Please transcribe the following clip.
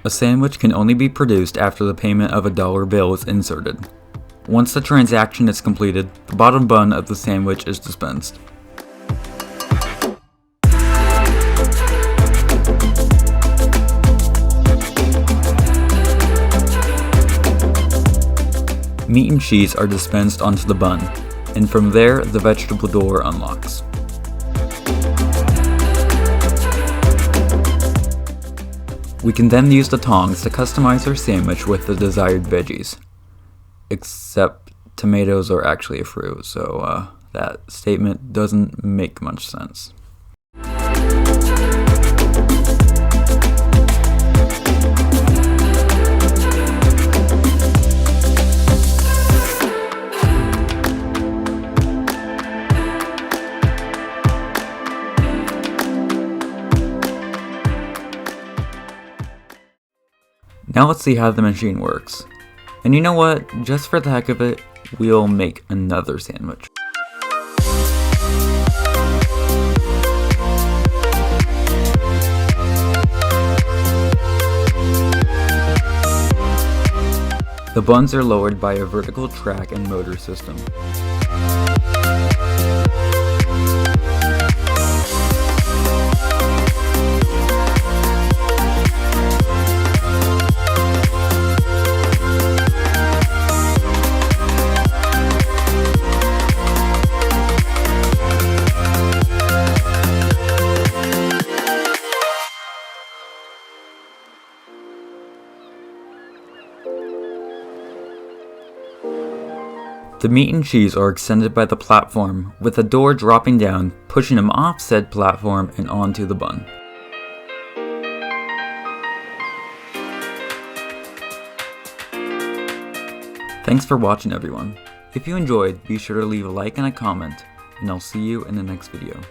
A sandwich can only be produced after the payment of a dollar bill is inserted. Once the transaction is completed, the bottom bun of the sandwich is dispensed. Meat and cheese are dispensed onto the bun, and from there, the vegetable door unlocks. We can then use the tongs to customize our sandwich with the desired veggies. Except tomatoes are actually a fruit, so that statement doesn't make much sense. Now let's see how the machine works. And you know what? Just for the heck of it, we'll make another sandwich. The buns are lowered by a vertical track and motor system. The meat and cheese are extended by the platform, with the door dropping down, pushing them off said platform and onto the bun. Thanks for watching, everyone. If you enjoyed, be sure to leave a like and a comment, and I'll see you in the next video.